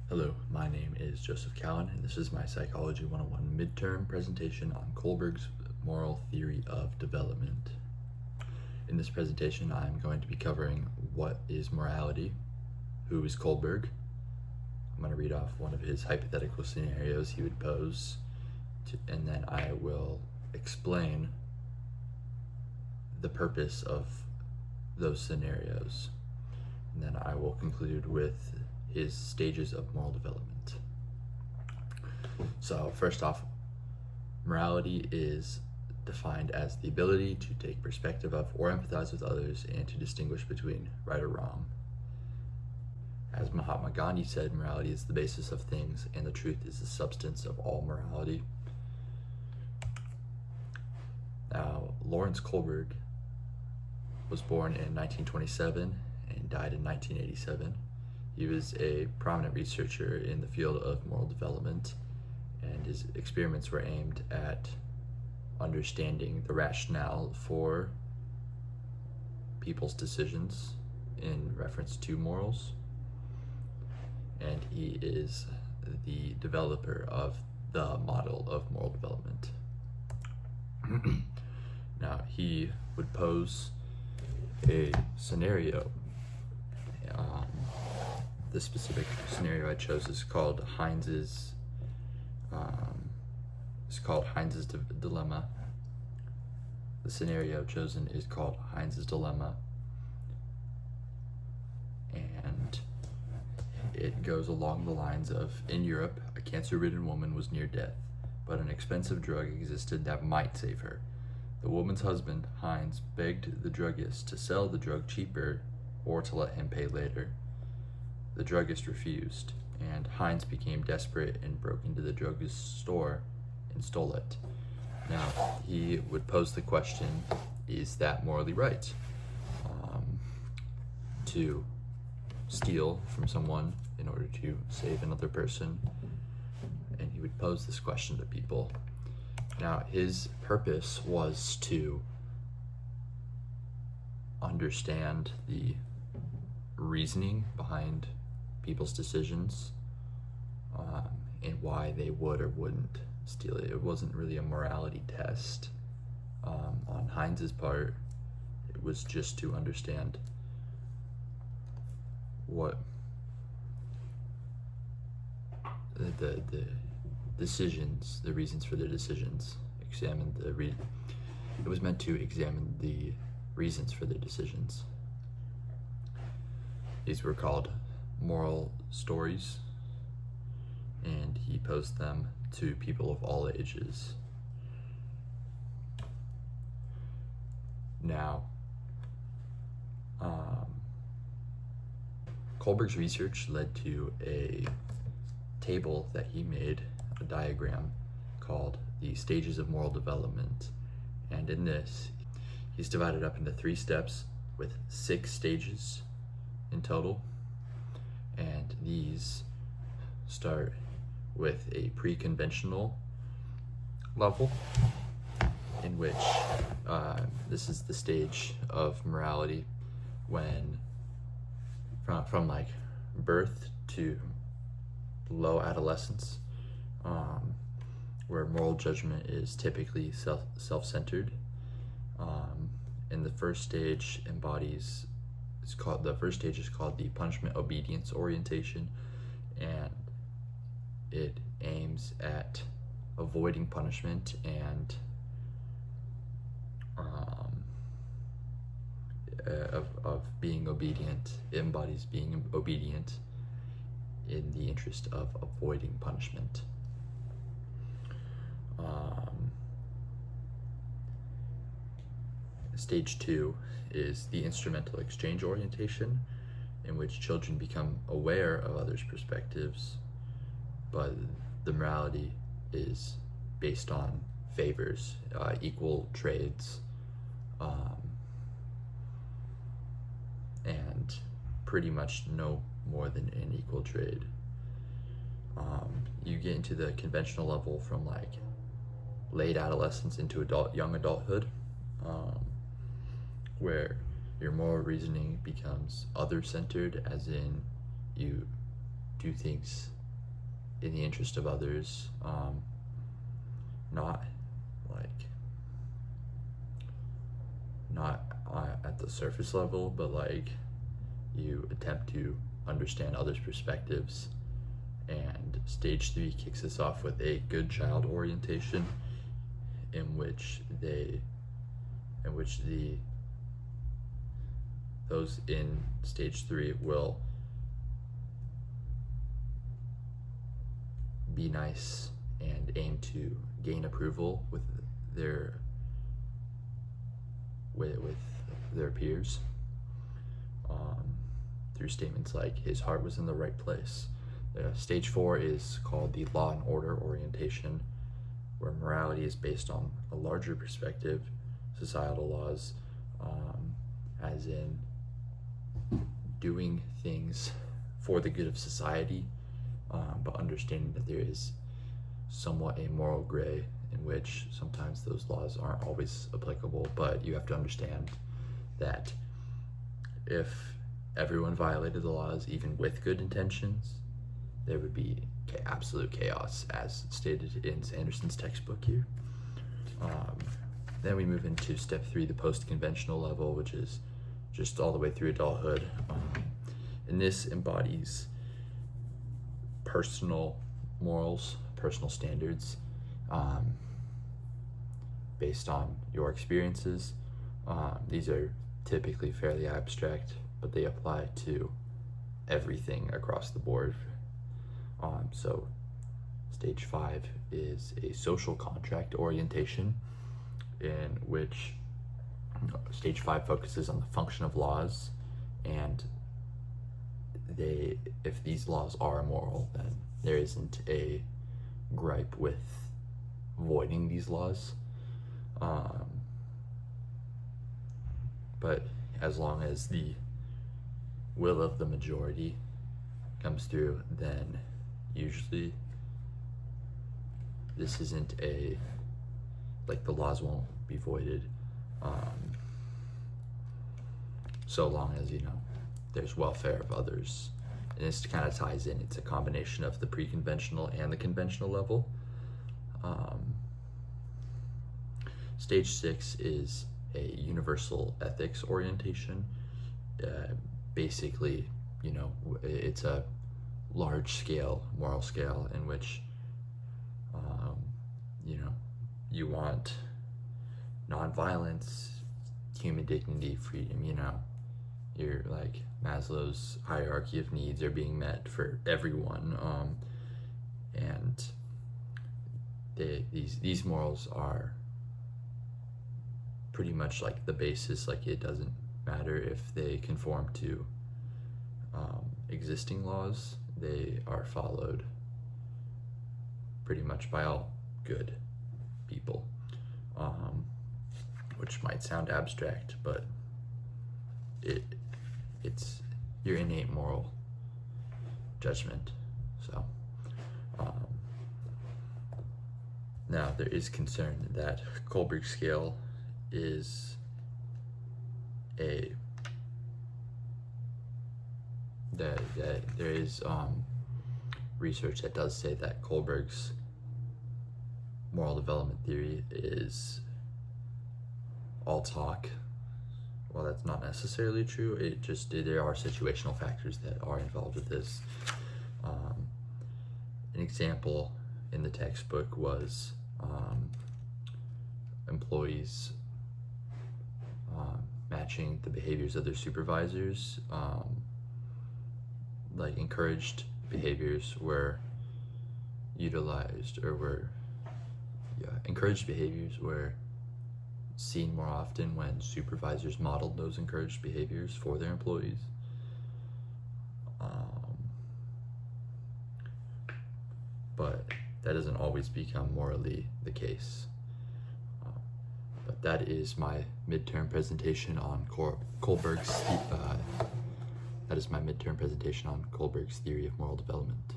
Hello, my name is Joseph Cowan, and this is my Psychology 101 midterm presentation on Kohlberg's moral theory of development. In this presentation, I'm going to be covering what is morality, who is Kohlberg. I'm going to read off one of his hypothetical scenarios he would pose, and then I will explain the purpose of those scenarios. And then I will conclude with his stages of moral development. So first off, morality is defined as the ability to take perspective of or empathize with others and to distinguish between right or wrong. As Mahatma Gandhi said, morality is the basis of things and the truth is the substance of all morality. Now, Lawrence Kohlberg was born in 1927 and died in 1987. He was a prominent researcher in the field of moral development, and his experiments were aimed at understanding the rationale for people's decisions in reference to morals. And he is the developer of the model of moral development. Now, he would pose a scenario. The specific scenario I chose is called Heinz's dilemma. The scenario chosen is called Heinz's dilemma, and it goes along the lines of: in Europe, a cancer-ridden woman was near death, but an expensive drug existed that might save her. The woman's husband, Heinz, begged the druggist to sell the drug cheaper or to let him pay later. The druggist refused, and Heinz became desperate and broke into the druggist's store and stole it. Now, he would pose the question, is that morally right? To steal from someone in order to save another person, and he would pose this question to people. Now, his purpose was to understand the reasoning behind people's decisions and why they would or wouldn't steal it. It wasn't really a morality test on Heinz's part. It was just to understand what the decisions, the reasons for their decisions. It was meant to examine the reasons for their decisions. These were called moral stories, and he posed them to people of all ages. Now, Kohlberg's research led to a table that he made, a diagram called the stages of moral development. And in this, he's divided up into 3 steps with 6 stages in total. And these start with a pre-conventional level, in which this is the stage of morality when from like birth to low adolescence, where moral judgment is typically self-centered. And the first stage the first stage is called the punishment obedience orientation, and it aims at avoiding punishment and of being obedient. It embodies being obedient in the interest of avoiding punishment. Stage 2 is the instrumental exchange orientation, in which children become aware of others' perspectives, but the morality is based on favors, equal trades, and pretty much no more than an equal trade. You get into the conventional level from like late adolescence into young adulthood, where your moral reasoning becomes other-centered, as in you do things in the interest of others, not like not at the surface level, but like you attempt to understand others' perspectives. And stage 3 kicks us off with a good child orientation, in which those in stage 3 will be nice and aim to gain approval with their peers, through statements like his heart was in the right place. Stage 4 is called the law and order orientation, where morality is based on a larger perspective, societal laws, as in doing things for the good of society, but understanding that there is somewhat a moral gray in which sometimes those laws aren't always applicable, but you have to understand that if everyone violated the laws, even with good intentions, there would be absolute chaos, as stated in Sanderson's textbook here. Then we move into step 3, the post-conventional level, which is just all the way through adulthood. And this embodies personal morals, personal standards, based on your experiences. These are typically fairly abstract, but they apply to everything across the board. So stage 5 is a social contract orientation, in which stage 5 focuses on the function of laws, and if these laws are immoral, then there isn't a gripe with voiding these laws. But as long as the will of the majority comes through, then usually this isn't like the laws won't be voided, so long as there's welfare of others. And this kind of ties in, it's a combination of the pre-conventional and the conventional level. Stage 6 is a universal ethics orientation. Basically, it's a large scale moral scale in which you want non-violence, human dignity, freedom. You're like Maslow's hierarchy of needs are being met for everyone, and these morals are pretty much like the basis. Like, it doesn't matter if they conform to existing laws, they are followed pretty much by all good people, which might sound abstract, but it's your innate moral judgment. So now there is concern that Kohlberg scale is that there is research that does say that Kohlberg's moral development theory is all talk. Well, that's not necessarily true. There are situational factors that are involved with this. An example in the textbook was employees matching the behaviors of their supervisors. Like, encouraged behaviors were utilized, or encouraged behaviors were seen more often when supervisors modeled those encouraged behaviors for their employees. But that doesn't always become morally the case. But that is my midterm presentation on Kohlberg's theory of moral development.